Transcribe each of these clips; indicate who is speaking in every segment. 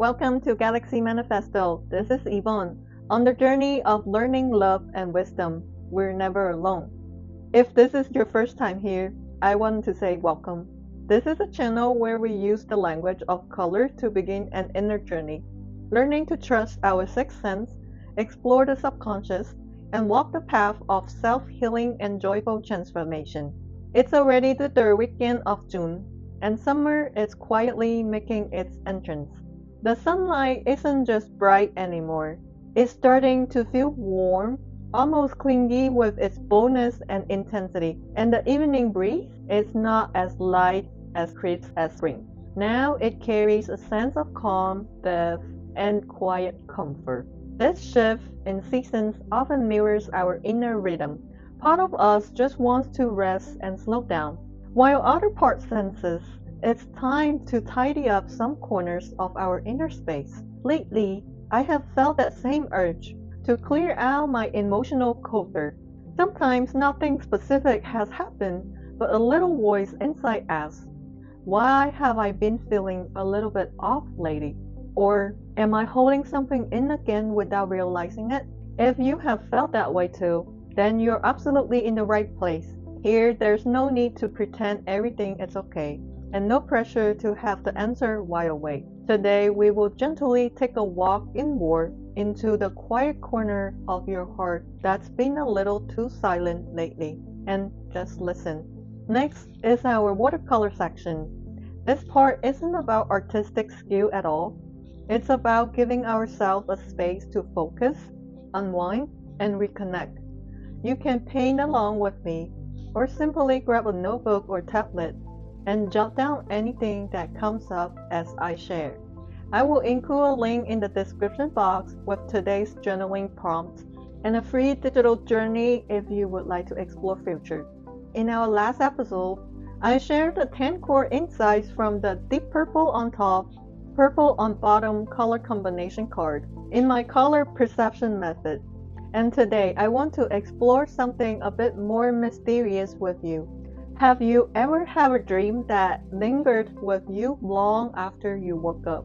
Speaker 1: Welcome to Galaxy Manifesto. This is Yvonne. On the journey of learning love and wisdom, we're never alone. If this is your first time here, I want to say welcome. This is a channel where we use the language of color to begin an inner journey, learning to trust our sixth sense, explore the subconscious, and walk the path of self-healing and joyful transformation. It's already the third weekend of June, and summer is quietly making its entrance. The sunlight isn't just bright anymore. It's starting to feel warm, almost clingy with its boldness and intensity, and the evening breeze is not as light as crisp as spring. Now it carries a sense of calm, depth, and quiet comfort. This shift in seasons often mirrors our inner rhythm. Part of us just wants to rest and slow down, while other part senses it's time to tidy up some corners of our inner space. Lately, I have felt that same urge to clear out my emotional clutter. Sometimes nothing specific has happened, but a little voice inside asks, why have I been feeling a little bit off lately? Or am I holding something in again without realizing it? If you have felt that way too, then you're absolutely in the right place. Here, there's no need to pretend everything is okay, and no pressure to have the answer right away. Today, we will gently take a walk inward into the quiet corner of your heart that's been a little too silent lately, and just listen. Next is our watercolor section. This part isn't about artistic skill at all. It's about giving ourselves a space to focus, unwind, and reconnect. You can paint along with me, or simply grab a notebook or tablet and jot down anything that comes up as I share. I will include a link in the description box with today's journaling prompt and a free digital journey if you would like to explore future. In our last episode, I shared the 10 core insights from the deep purple on top, purple on bottom color combination card in my color perception method. And today I want to explore something a bit more mysterious with you. Have you ever had a dream that lingered with you long after you woke up?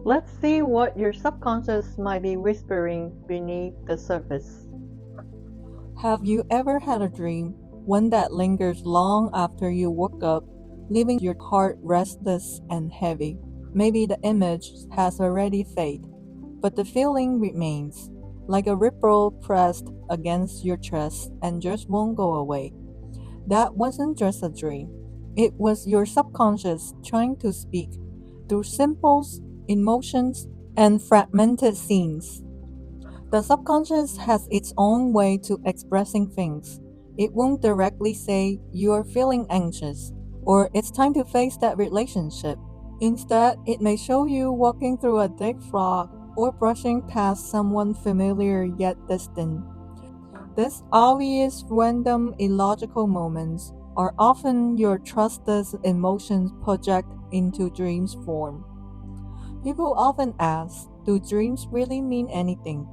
Speaker 1: Let's see what your subconscious might be whispering beneath the surface.
Speaker 2: Have you ever had a dream, one that lingers long after you woke up, leaving your heart restless and heavy? Maybe the image has already faded, but the feeling remains, like a ripple pressed against your chest and just won't go away. That wasn't just a dream. It was your subconscious trying to speak through symbols, emotions, and fragmented scenes. The subconscious has its own way to expressing things. It won't directly say you are feeling anxious or it's time to face that relationship. Instead, it may show you walking through a thick fog or brushing past someone familiar yet distant. These obvious, random, illogical moments are often your trusted emotions project into dreams form. People often ask, do dreams really mean anything?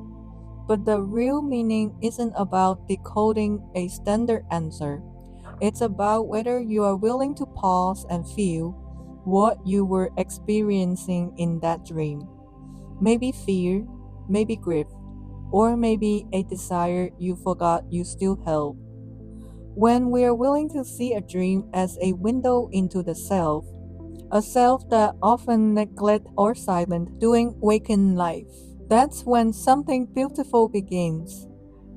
Speaker 2: But the real meaning isn't about decoding a standard answer. It's about whether you are willing to pause and feel what you were experiencing in that dream. Maybe fear, maybe grief, or maybe a desire you forgot you still held. When we are willing to see a dream as a window into the self, a self that often neglected or silent during waking life, that's when something beautiful begins.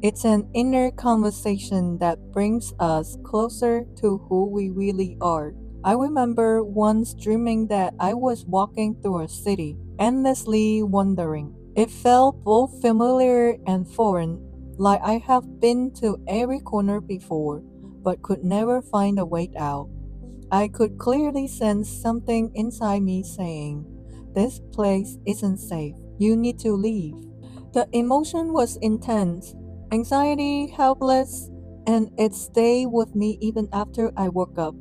Speaker 2: It's an inner conversation that brings us closer to who we really are. I remember once dreaming that I was walking through a city, endlessly wandering. It felt both familiar and foreign, like I have been to every corner before, but could never find a way out. I could clearly sense something inside me saying, "This place isn't safe. You need to leave." The emotion was intense, anxiety, helpless, and it stayed with me even after I woke up.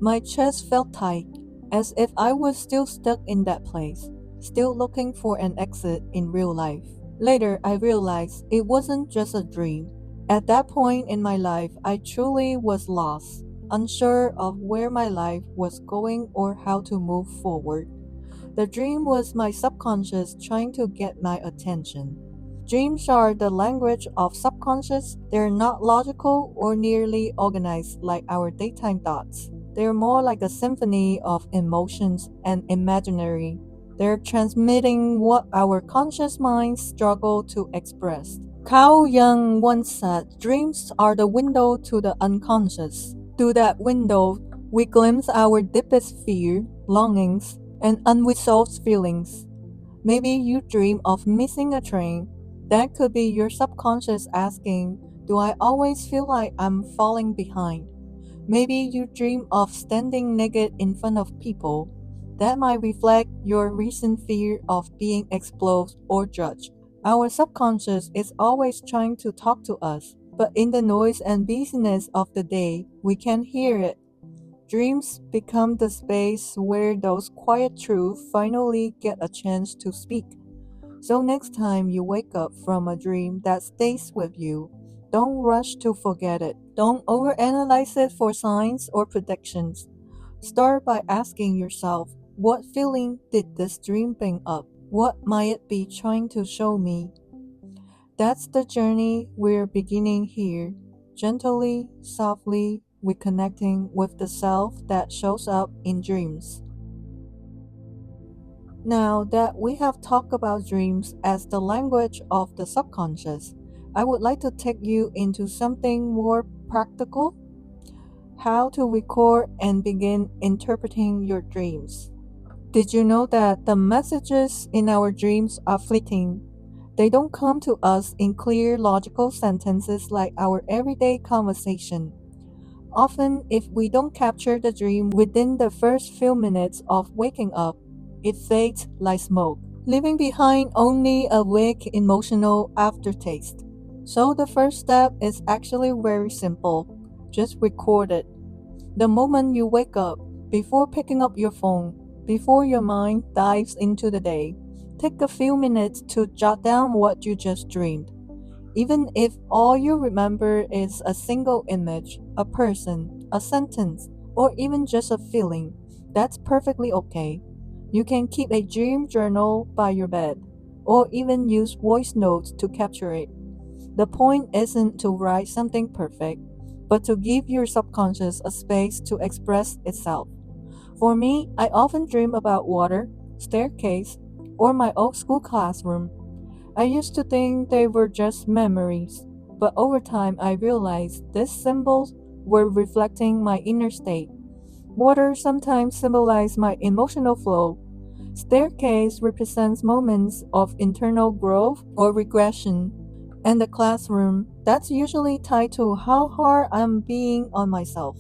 Speaker 2: My chest felt tight, as if I was still stuck in that place, still looking for an exit in real life. Later, I realized it wasn't just a dream. At that point in my life, I truly was lost, unsure of where my life was going or how to move forward. The dream was my subconscious trying to get my attention. Dreams are the language of subconscious. They're not logical or nearly organized like our daytime thoughts. They're more like a symphony of emotions and imaginary. They're transmitting what our conscious minds struggle to express. Carl Jung once said, dreams are the window to the unconscious. Through that window, we glimpse our deepest fear, longings, and unresolved feelings. Maybe you dream of missing a train. That could be your subconscious asking, do I always feel like I'm falling behind? Maybe you dream of standing naked in front of people. That might reflect your recent fear of being exposed or judged. Our subconscious is always trying to talk to us, but in the noise and busyness of the day, we can't hear it. Dreams become the space where those quiet truths finally get a chance to speak. So next time you wake up from a dream that stays with you, don't rush to forget it. Don't overanalyze it for signs or predictions. Start by asking yourself, what feeling did this dream bring up? What might it be trying to show me? That's the journey we're beginning here, gently, softly, reconnecting with the self that shows up in dreams. Now that we have talked about dreams as the language of the subconscious, I would like to take you into something more practical: how to record and begin interpreting your dreams. Did you know that the messages in our dreams are fleeting? They don't come to us in clear, logical sentences like our everyday conversation. Often, if we don't capture the dream within the first few minutes of waking up, it fades like smoke, leaving behind only a vague emotional aftertaste. So the first step is actually very simple. Just record it. The moment you wake up, before picking up your phone, before your mind dives into the day, take a few minutes to jot down what you just dreamed. Even if all you remember is a single image, a person, a sentence, or even just a feeling, that's perfectly okay. You can keep a dream journal by your bed, or even use voice notes to capture it. The point isn't to write something perfect, but to give your subconscious a space to express itself. For me, I often dream about water, staircase, or my old school classroom. I used to think they were just memories, but over time I realized these symbols were reflecting my inner state. Water sometimes symbolizes my emotional flow. Staircase represents moments of internal growth or regression. And the classroom, that's usually tied to how hard I'm being on myself.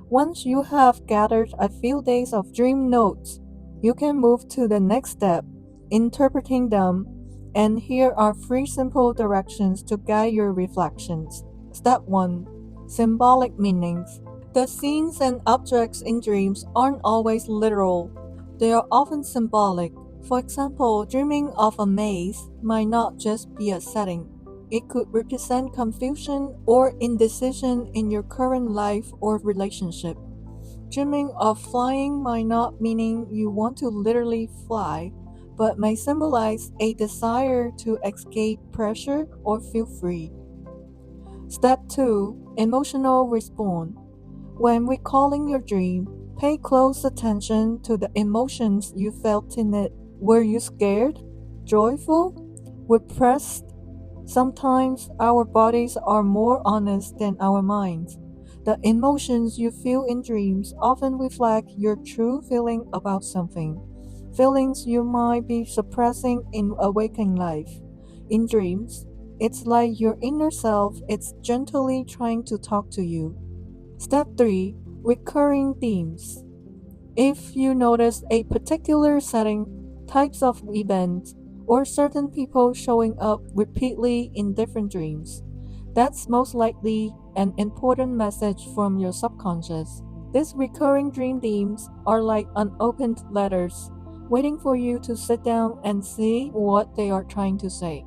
Speaker 2: Once you have gathered a few days of dream notes, you can move to the next step, interpreting them, and here are three simple directions to guide your reflections. Step 1. Symbolic meanings. The scenes and objects in dreams aren't always literal. They are often symbolic. For example, dreaming of a maze might not just be a setting. It could represent confusion or indecision in your current life or relationship. Dreaming of flying might not mean you want to literally fly, but may symbolize a desire to escape pressure or feel free. Step 2. Emotional response. When recalling your dream, pay close attention to the emotions you felt in it. Were you scared, joyful, repressed? Sometimes our bodies are more honest than our minds. The emotions you feel in dreams often reflect your true feeling about something, feelings you might be suppressing in awakened life. In dreams, it's like your inner self is gently trying to talk to you. Step 3. Recurring themes. If you notice a particular setting, types of events, or certain people showing up repeatedly in different dreams, that's most likely an important message from your subconscious. These recurring dream themes are like unopened letters, waiting for you to sit down and see what they are trying to say.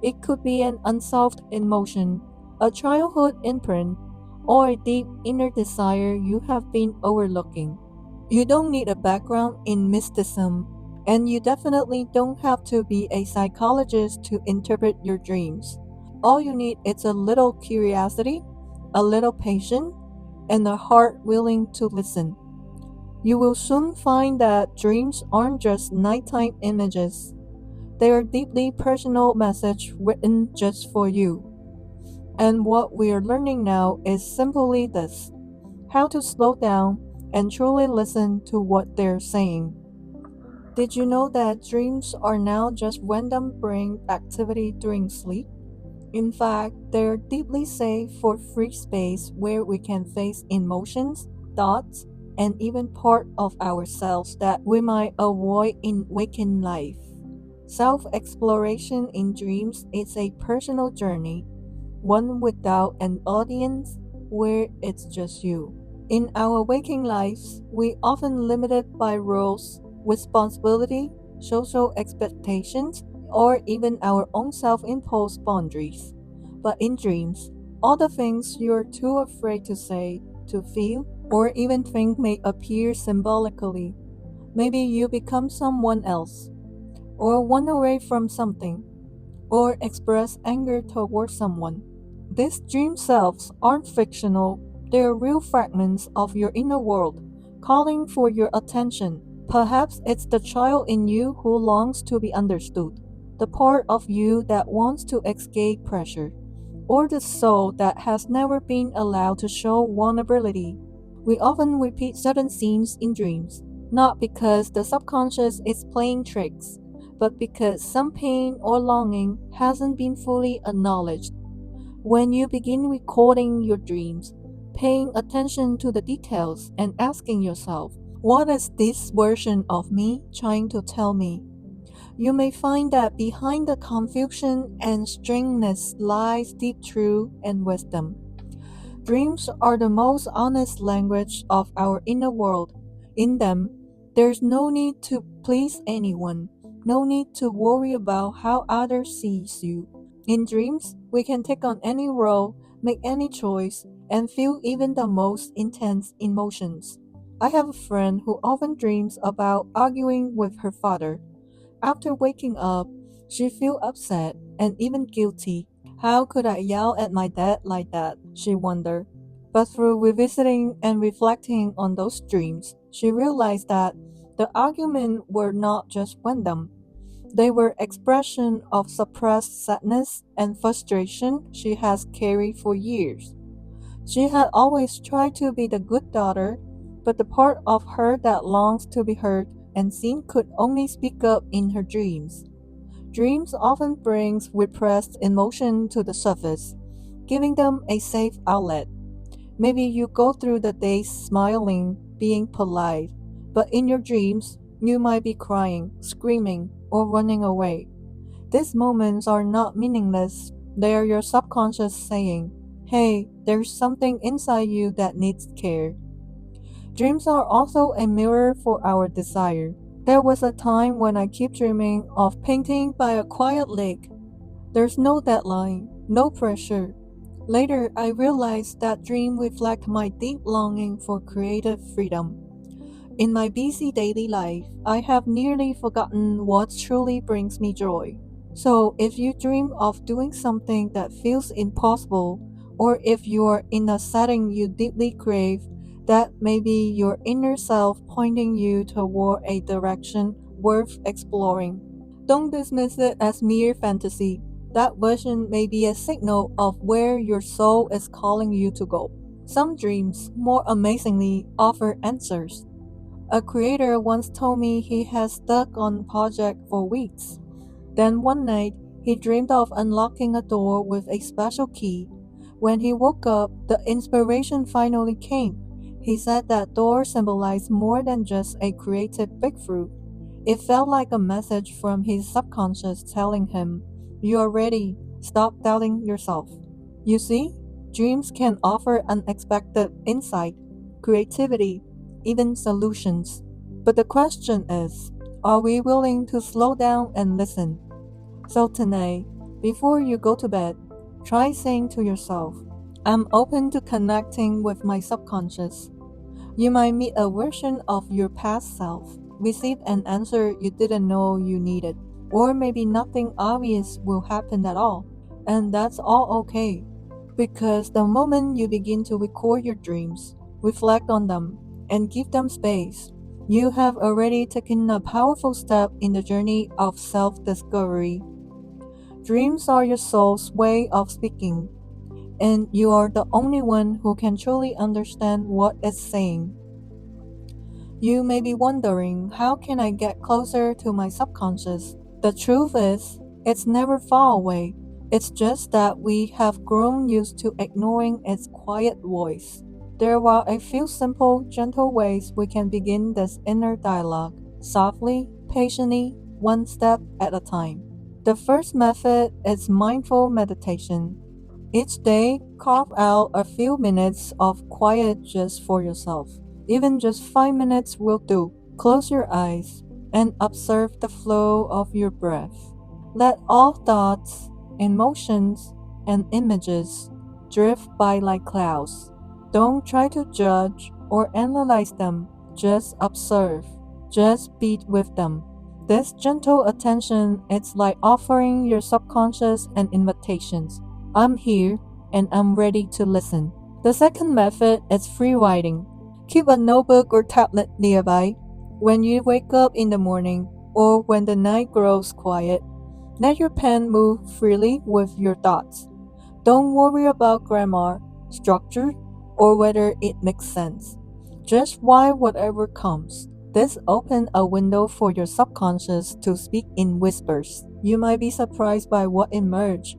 Speaker 2: It could be an unsolved emotion, a childhood imprint, or a deep inner desire you have been overlooking. You don't need a background in mysticism. And you definitely don't have to be a psychologist to interpret your dreams. All you need is a little curiosity, a little patience, and a heart willing to listen. You will soon find that dreams aren't just nighttime images. They are deeply personal message written just for you. And what we are learning now is simply this: how to slow down and truly listen to what they're saying. Did you know that dreams are now just random brain activity during sleep? In fact, they're deeply safe for free space where we can face emotions, thoughts, and even part of ourselves that we might avoid in waking life. Self exploration in dreams is a personal journey, one without an audience where it's just you. In our waking lives, we often limited by rules, responsibility, social expectations, or even our own self-imposed boundaries. But in dreams, all the things you're too afraid to say, to feel, or even think may appear symbolically. Maybe you become someone else, or run away from something, or express anger towards someone. These dream selves aren't fictional, they are real fragments of your inner world, calling for your attention. Perhaps it's the child in you who longs to be understood, the part of you that wants to escape pressure, or the soul that has never been allowed to show vulnerability. We often repeat certain scenes in dreams, not because the subconscious is playing tricks, but because some pain or longing hasn't been fully acknowledged. When you begin recording your dreams, paying attention to the details and asking yourself, what is this version of me trying to tell me? You may find that behind the confusion and strangeness lies deep truth and wisdom. Dreams are the most honest language of our inner world. In them, there's no need to please anyone, no need to worry about how others sees you. In dreams, we can take on any role, make any choice, and feel even the most intense emotions. I have a friend who often dreams about arguing with her father. After waking up, she feels upset and even guilty. How could I yell at my dad like that? She wondered. But through revisiting and reflecting on those dreams, she realized that the arguments were not just random. They were expression of suppressed sadness and frustration she has carried for years. She had always tried to be the good daughter, but the part of her that longs to be heard and seen could only speak up in her dreams. Dreams often brings repressed emotion to the surface, giving them a safe outlet. Maybe you go through the day smiling, being polite, but in your dreams, you might be crying, screaming, or running away. These moments are not meaningless. They are your subconscious saying, hey, there's something inside you that needs care. Dreams are also a mirror for our desire. There was a time when I kept dreaming of painting by a quiet lake. There's no deadline, no pressure. Later, I realized that dream reflect my deep longing for creative freedom. In my busy daily life, I have nearly forgotten what truly brings me joy. So, if you dream of doing something that feels impossible, or if you are in a setting you deeply crave, that may be your inner self pointing you toward a direction worth exploring. Don't dismiss it as mere fantasy. That version may be a signal of where your soul is calling you to go. Some dreams, more amazingly, offer answers. A creator once told me he has stuck on a project for weeks. Then one night, he dreamed of unlocking a door with a special key. When he woke up, the inspiration finally came. He said that door symbolized more than just a creative breakthrough. It felt like a message from his subconscious telling him, you are ready, stop doubting yourself. You see, dreams can offer unexpected insight, creativity, even solutions. But the question is, are we willing to slow down and listen? So tonight, before you go to bed, try saying to yourself, I'm open to connecting with my subconscious. You might meet a version of your past self, receive an answer you didn't know you needed. Or maybe nothing obvious will happen at all. And that's all okay. Because the moment you begin to record your dreams, reflect on them, and give them space, you have already taken a powerful step in the journey of self discovery. Dreams are your soul's way of speaking, and you are the only one who can truly understand what it's saying. You may be wondering, how can I get closer to my subconscious? The truth is, it's never far away. It's just that we have grown used to ignoring its quiet voice. There are a few simple, gentle ways we can begin this inner dialogue, softly, patiently, one step at a time. The first method is mindful meditation. Each day, carve out a few minutes of quiet just for yourself. Even just 5 minutes will do. Close your eyes and observe the flow of your breath. Let all thoughts, emotions, and images drift by like clouds. Don't try to judge or analyze them. Just observe. Just be with them. This gentle attention is like offering your subconscious an invitation. I'm here and I'm ready to listen. The second method is free writing. Keep a notebook or tablet nearby. When you wake up in the morning or when the night grows quiet, let your pen move freely with your thoughts. Don't worry about grammar, structure, or whether it makes sense. Just write whatever comes. This opens a window for your subconscious to speak in whispers. You might be surprised by what emerges.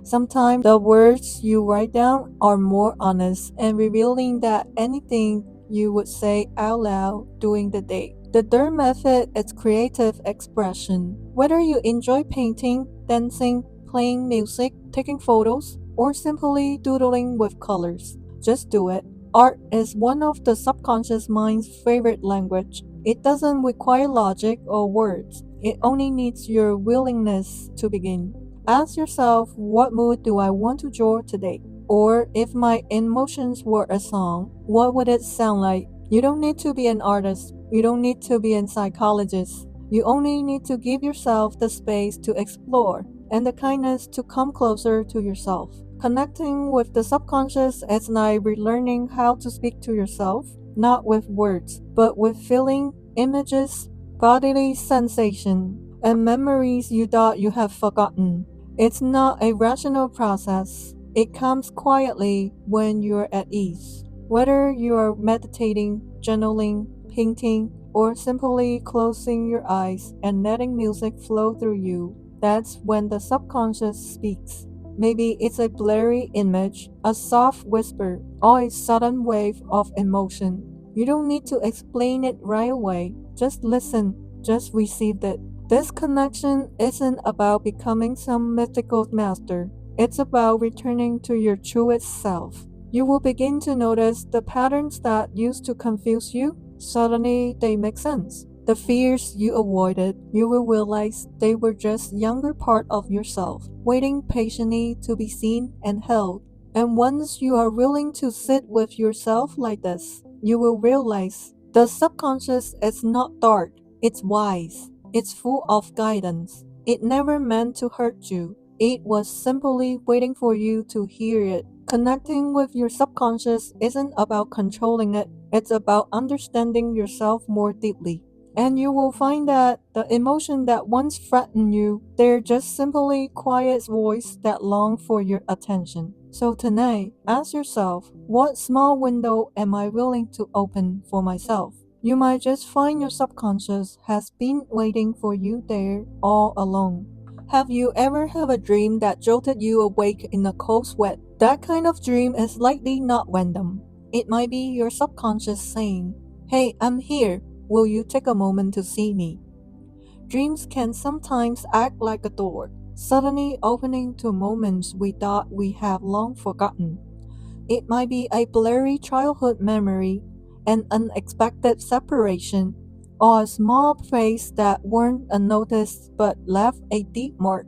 Speaker 2: Sometimes the words you write down are more honest and revealing than anything you would say out loud during the day. The third method is creative expression. Whether you enjoy painting, dancing, playing music, taking photos, or simply doodling with colors, just do it. Art is one of the subconscious mind's favorite language. It doesn't require logic or words. It only needs your willingness to begin. Ask yourself, what mood do I want to draw today? Or if my emotions were a song, what would it sound like? You don't need to be an artist. You don't need to be a psychologist. You only need to give yourself the space to explore and the kindness to come closer to yourself. Connecting with the subconscious is like relearning how to speak to yourself, not with words, but with feeling, images, bodily sensation, and memories you thought you have forgotten. It's not a rational process. It comes quietly when you're at ease. Whether you are meditating, journaling, painting, or simply closing your eyes and letting music flow through you, that's when the subconscious speaks. Maybe it's a blurry image, a soft whisper, or a sudden wave of emotion. You don't need to explain it right away. Just listen, just receive it. This connection isn't about becoming some mythical master. It's about returning to your truest self. You will begin to notice the patterns that used to confuse you. Suddenly, they make sense. The fears you avoided, you will realize they were just younger part of yourself, waiting patiently to be seen and held. And once you are willing to sit with yourself like this, you will realize the subconscious is not dark, it's wise, it's full of guidance. It never meant to hurt you. It was simply waiting for you to hear it. Connecting with your subconscious isn't about controlling it, it's about understanding yourself more deeply. And you will find that the emotion that once threatened you, they're just simply quiet voice that long for your attention. So tonight, ask yourself, what small window am I willing to open for myself? You might just find your subconscious has been waiting for you there all along. Have you ever had a dream that jolted you awake in a cold sweat? That kind of dream is likely not random. It might be your subconscious saying, "Hey, I'm here. Will you take a moment to see me?" Dreams can sometimes act like a door, suddenly opening to moments we thought we have long forgotten. It might be a blurry childhood memory, an unexpected separation, or a small phase that weren't unnoticed but left a deep mark.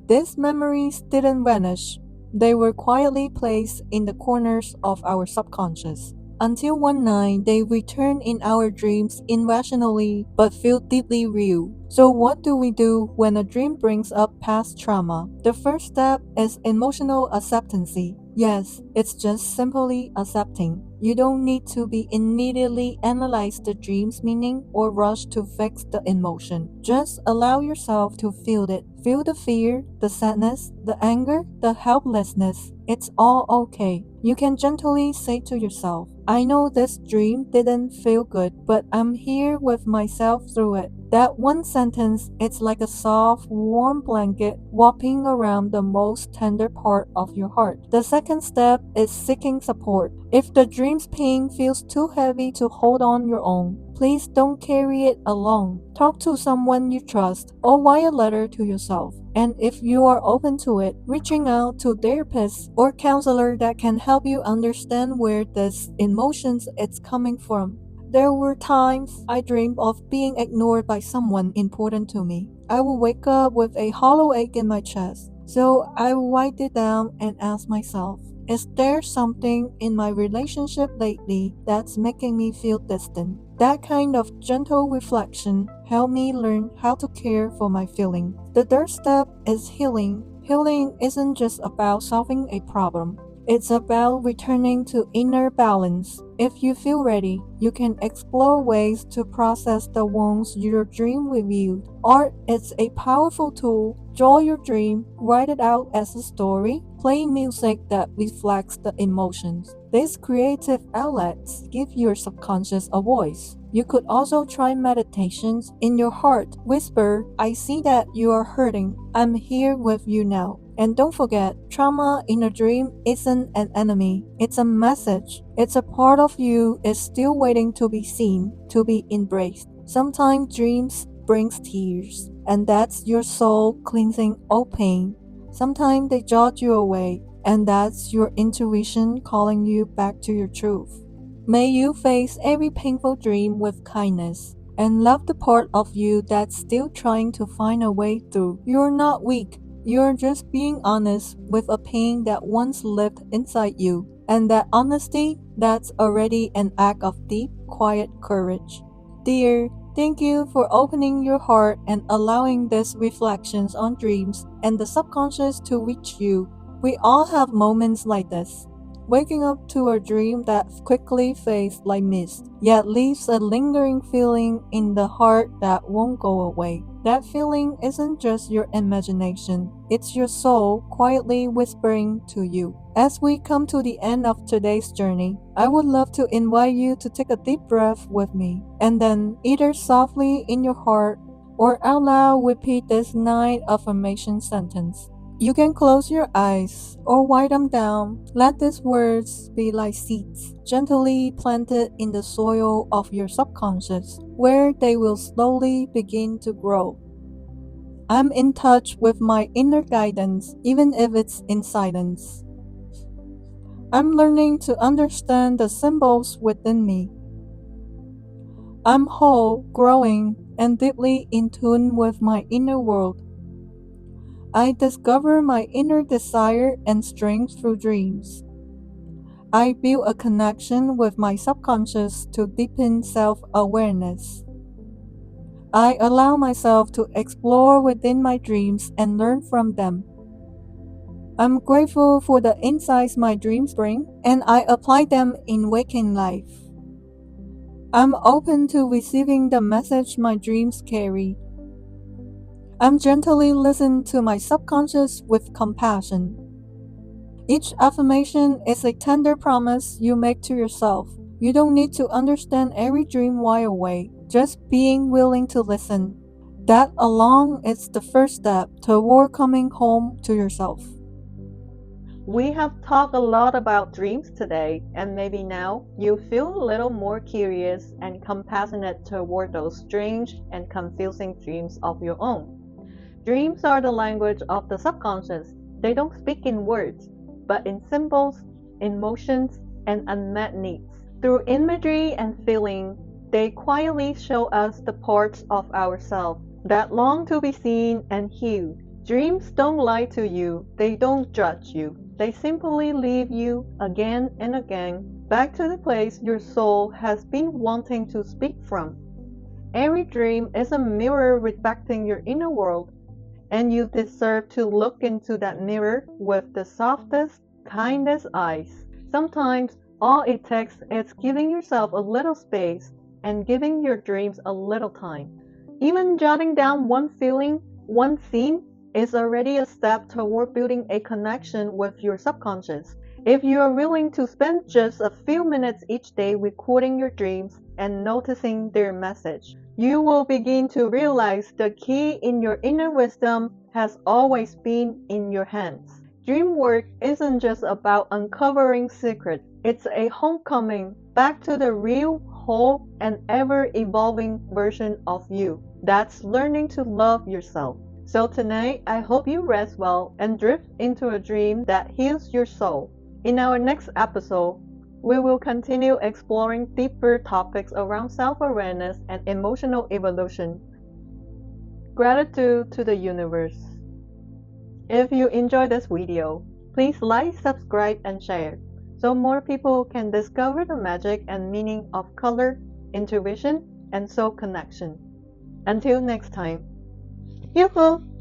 Speaker 2: These memories didn't vanish. They were quietly placed in the corners of our subconscious, until one night they return in our dreams irrationally but feel deeply real. So what do we do when a dream brings up past trauma? The first step is emotional acceptance. Yes, it's just simply accepting. You don't need to be immediately analyze the dream's meaning or rush to fix the emotion. Just allow yourself to feel it. Feel the fear, the sadness, the anger, the helplessness. It's all okay. You can gently say to yourself, I know this dream didn't feel good, but I'm here with myself through it. That one sentence, it's like a soft, warm blanket wrapping around the most tender part of your heart. The second step is seeking support. If the dream's pain feels too heavy to hold on your own, please don't carry it alone. Talk to someone you trust or write a letter to yourself. And if you are open to it, reaching out to therapists or counselor that can help you understand where this emotions is coming from. There were times I dreamed of being ignored by someone important to me. I would wake up with a hollow ache in my chest. So I would write it down and ask myself, is there something in my relationship lately that's making me feel distant? That kind of gentle reflection helped me learn how to care for my feelings. The third step is healing. Healing isn't just about solving a problem. It's about returning to inner balance. If you feel ready, you can explore ways to process the wounds your dream revealed. Art is a powerful tool. Draw your dream, write it out as a story, play music that reflects the emotions. These creative outlets give your subconscious a voice. You could also try meditations in your heart. Whisper, I see that you are hurting. I'm here with you now. And don't forget, trauma in a dream isn't an enemy. It's a message. It's a part of you is still waiting to be seen, to be embraced. Sometimes dreams brings tears, and that's your soul cleansing all pain. Sometimes they jot you away, and that's your intuition calling you back to your truth. May you face every painful dream with kindness and love the part of you that's still trying to find a way through. You're not weak. You're just being honest with a pain that once lived inside you. And that honesty, that's already an act of deep, quiet courage. Dear, thank you for opening your heart and allowing these reflections on dreams and the subconscious to reach you. We all have moments like this. Waking up to a dream that quickly fades like mist, yet leaves a lingering feeling in the heart that won't go away. That feeling isn't just your imagination, it's your soul quietly whispering to you. As we come to the end of today's journey, I would love to invite you to take a deep breath with me, and then either softly in your heart or out loud repeat this 9 affirmation sentence. You can close your eyes or write them down. Let these words be like seeds, gently planted in the soil of your subconscious, where they will slowly begin to grow. I'm in touch with my inner guidance, even if it's in silence. I'm learning to understand the symbols within me. I'm whole, growing, and deeply in tune with my inner world. I discover my inner desire and strength through dreams. I build a connection with my subconscious to deepen self-awareness. I allow myself to explore within my dreams and learn from them. I'm grateful for the insights my dreams bring, and I apply them in waking life. I'm open to receiving the message my dreams carry. I'm gently listening to my subconscious with compassion. Each affirmation is a tender promise you make to yourself. You don't need to understand every dream right away, just being willing to listen. That alone is the first step toward coming home to yourself.
Speaker 1: We have talked a lot about dreams today, and maybe now you feel a little more curious and compassionate toward those strange and confusing dreams of your own. Dreams are the language of the subconscious. They don't speak in words, but in symbols, emotions, and unmet needs. Through imagery and feeling, they quietly show us the parts of ourselves that long to be seen and healed. Dreams don't lie to you, they don't judge you. They simply leave you again and again back to the place your soul has been wanting to speak from. Every dream is a mirror reflecting your inner world, and you deserve to look into that mirror with the softest, kindest eyes. Sometimes all it takes is giving yourself a little space and giving your dreams a little time. Even jotting down one feeling, one scene, is already a step toward building a connection with your subconscious. If you are willing to spend just a few minutes each day recording your dreams and noticing their message, you will begin to realize the key in your inner wisdom has always been in your hands. Dream work isn't just about uncovering secrets, it's a homecoming back to the real, whole, and ever-evolving version of you. That's learning to love yourself. So tonight, I hope you rest well and drift into a dream that heals your soul. In our next episode, we will continue exploring deeper topics around self-awareness and emotional evolution. Gratitude to the universe. If you enjoyed this video, please like, subscribe, and share so more people can discover the magic and meaning of color, intuition, and soul connection. Until next time, yoo-hoo!